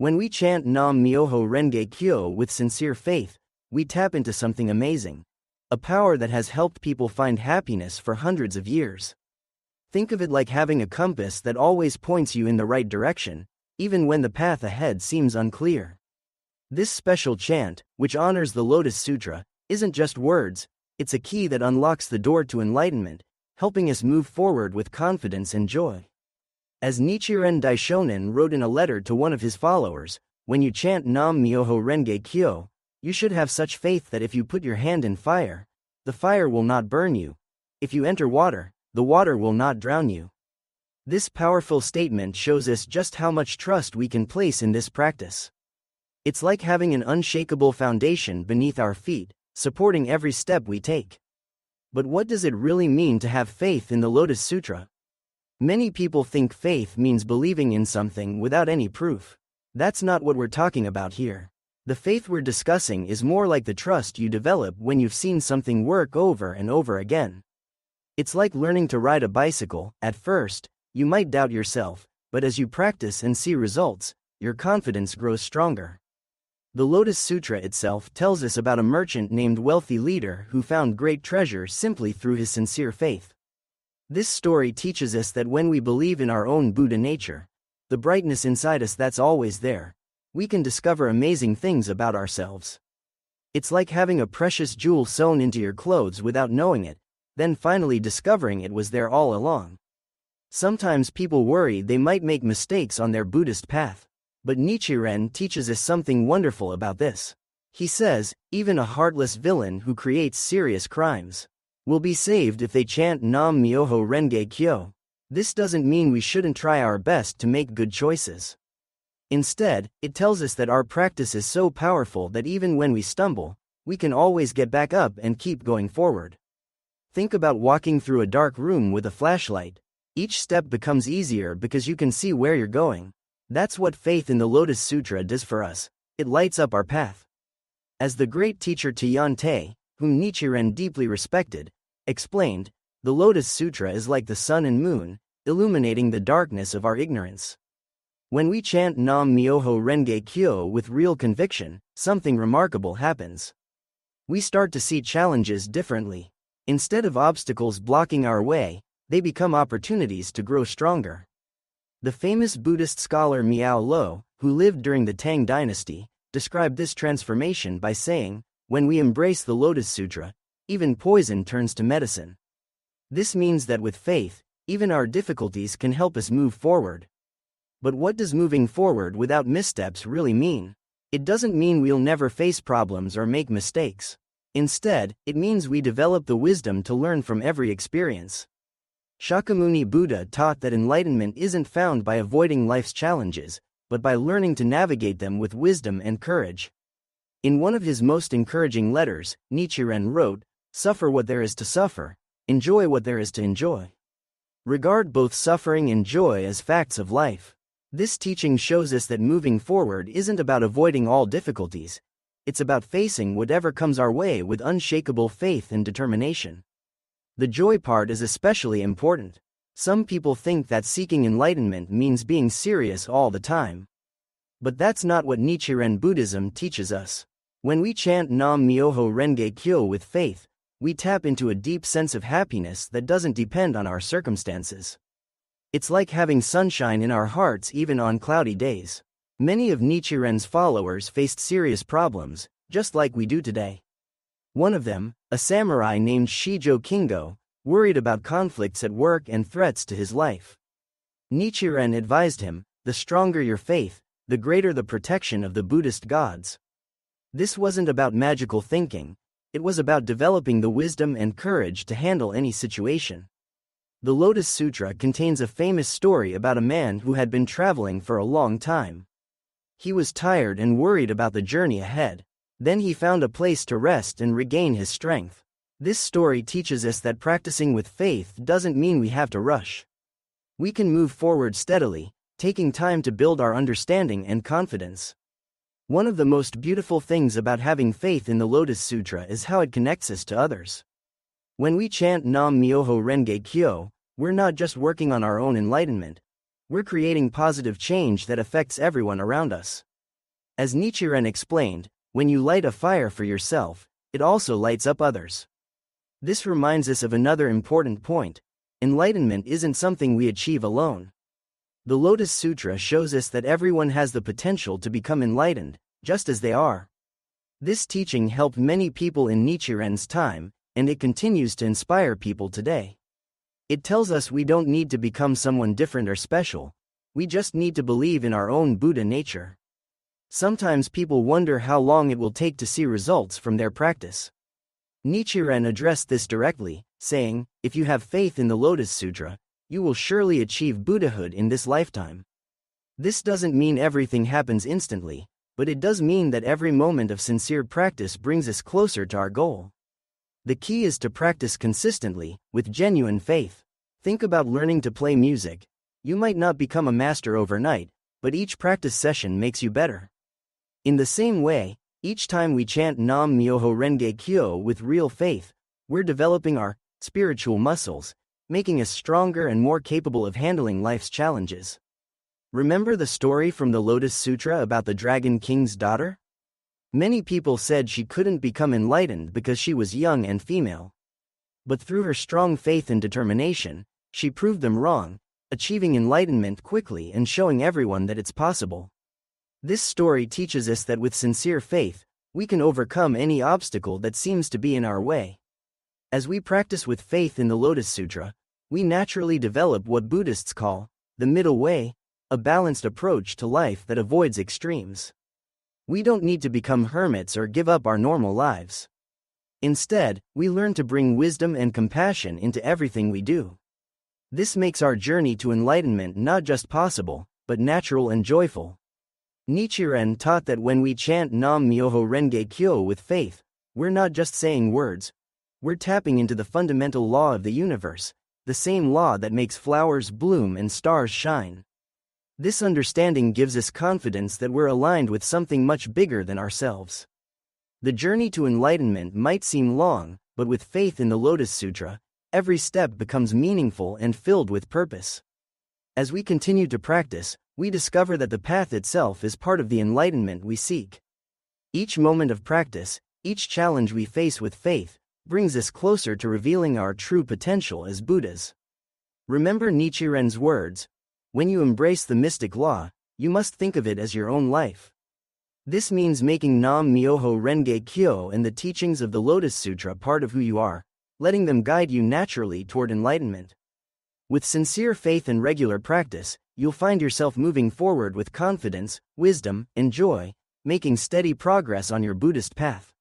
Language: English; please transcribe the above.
When we chant Nam Myoho Renge Kyo with sincere faith, we tap into something amazing, a power that has helped people find happiness for hundreds of years. Think of it like having a compass that always points you in the right direction, even when the path ahead seems unclear. This special chant, which honors the Lotus Sutra, isn't just words, it's a key that unlocks the door to enlightenment, helping us move forward with confidence and joy. As Nichiren Daishonin wrote in a letter to one of his followers, when you chant Nam Myoho Renge Kyo, you should have such faith that if you put your hand in fire, the fire will not burn you. If you enter water, the water will not drown you. This powerful statement shows us just how much trust we can place in this practice. It's like having an unshakable foundation beneath our feet, supporting every step we take. But what does it really mean to have faith in the Lotus Sutra? Many people think faith means believing in something without any proof. That's not what we're talking about here. The faith we're discussing is more like the trust you develop when you've seen something work over and over again. It's like learning to ride a bicycle. At first, you might doubt yourself, but as you practice and see results, your confidence grows stronger. The Lotus Sutra itself tells us about a merchant named Wealthy Leader who found great treasure simply through his sincere faith. This story teaches us that when we believe in our own Buddha nature, the brightness inside us that's always there, we can discover amazing things about ourselves. It's like having a precious jewel sewn into your clothes without knowing it, then finally discovering it was there all along. Sometimes people worry they might make mistakes on their Buddhist path. But Nichiren teaches us something wonderful about this. He says, even a heartless villain who creates serious crimes will be saved if they chant Nam Myoho Renge Kyo. This doesn't mean we shouldn't try our best to make good choices. Instead, it tells us that our practice is so powerful that even when we stumble, we can always get back up and keep going forward. Think about walking through a dark room with a flashlight. Each step becomes easier because you can see where you're going. That's what faith in the Lotus Sutra does for us. It lights up our path. As the great teacher Tian, whom Nichiren deeply respected, explained, the Lotus Sutra is like the sun and moon, illuminating the darkness of our ignorance. When we chant Nam Myoho Renge Kyo with real conviction, something remarkable happens. We start to see challenges differently. Instead of obstacles blocking our way, they become opportunities to grow stronger. The famous Buddhist scholar Miao Lo, who lived during the Tang dynasty, described this transformation by saying, when we embrace the Lotus Sutra, even poison turns to medicine. This means that with faith, even our difficulties can help us move forward. But what does moving forward without missteps really mean? It doesn't mean we'll never face problems or make mistakes. Instead, it means we develop the wisdom to learn from every experience. Shakyamuni Buddha taught that enlightenment isn't found by avoiding life's challenges, but by learning to navigate them with wisdom and courage. In one of his most encouraging letters, Nichiren wrote, "Suffer what there is to suffer, enjoy what there is to enjoy. Regard both suffering and joy as facts of life." This teaching shows us that moving forward isn't about avoiding all difficulties, it's about facing whatever comes our way with unshakable faith and determination. The joy part is especially important. Some people think that seeking enlightenment means being serious all the time. But that's not what Nichiren Buddhism teaches us. When we chant Nam Myoho Renge Kyo with faith, we tap into a deep sense of happiness that doesn't depend on our circumstances. It's like having sunshine in our hearts even on cloudy days. Many of Nichiren's followers faced serious problems, just like we do today. One of them, a samurai named Shijo Kingo, worried about conflicts at work and threats to his life. Nichiren advised him, the stronger your faith, the greater the protection of the Buddhist gods. This wasn't about magical thinking, it was about developing the wisdom and courage to handle any situation. The Lotus Sutra contains a famous story about a man who had been traveling for a long time. He was tired and worried about the journey ahead. Then he found a place to rest and regain his strength. This story teaches us that practicing with faith doesn't mean we have to rush. We can move forward steadily, taking time to build our understanding and confidence. One of the most beautiful things about having faith in the Lotus Sutra is how it connects us to others. When we chant Nam Myoho Renge Kyo, we're not just working on our own enlightenment, we're creating positive change that affects everyone around us. As Nichiren explained, when you light a fire for yourself, it also lights up others. This reminds us of another important point: enlightenment isn't something we achieve alone. The Lotus Sutra shows us that everyone has the potential to become enlightened, just as they are. This teaching helped many people in Nichiren's time, and it continues to inspire people today. It tells us we don't need to become someone different or special, we just need to believe in our own Buddha nature. Sometimes people wonder how long it will take to see results from their practice. Nichiren addressed this directly, saying, "If you have faith in the Lotus Sutra, you will surely achieve Buddhahood in this lifetime." This doesn't mean everything happens instantly, but it does mean that every moment of sincere practice brings us closer to our goal. The key is to practice consistently, with genuine faith. Think about learning to play music. You might not become a master overnight, but each practice session makes you better. In the same way, each time we chant Nam Myoho Renge Kyo with real faith, we're developing our spiritual muscles, making us stronger and more capable of handling life's challenges. Remember the story from the Lotus Sutra about the Dragon King's daughter? Many people said she couldn't become enlightened because she was young and female. But through her strong faith and determination, she proved them wrong, achieving enlightenment quickly and showing everyone that it's possible. This story teaches us that with sincere faith, we can overcome any obstacle that seems to be in our way. As we practice with faith in the Lotus Sutra, we naturally develop what Buddhists call the middle way, a balanced approach to life that avoids extremes. We don't need to become hermits or give up our normal lives. Instead, we learn to bring wisdom and compassion into everything we do. This makes our journey to enlightenment not just possible, but natural and joyful. Nichiren taught that when we chant Nam Myoho Renge Kyo with faith, we're not just saying words, we're tapping into the fundamental law of the universe, the same law that makes flowers bloom and stars shine. This understanding gives us confidence that we're aligned with something much bigger than ourselves. The journey to enlightenment might seem long, but with faith in the Lotus Sutra, every step becomes meaningful and filled with purpose. As we continue to practice, we discover that the path itself is part of the enlightenment we seek. Each moment of practice, each challenge we face with faith, brings us closer to revealing our true potential as Buddhas. Remember Nichiren's words: when you embrace the mystic law, you must think of it as your own life. This means making Nam Myoho Renge Kyo and the teachings of the Lotus Sutra part of who you are, letting them guide you naturally toward enlightenment. With sincere faith and regular practice, you'll find yourself moving forward with confidence, wisdom, and joy, making steady progress on your Buddhist path.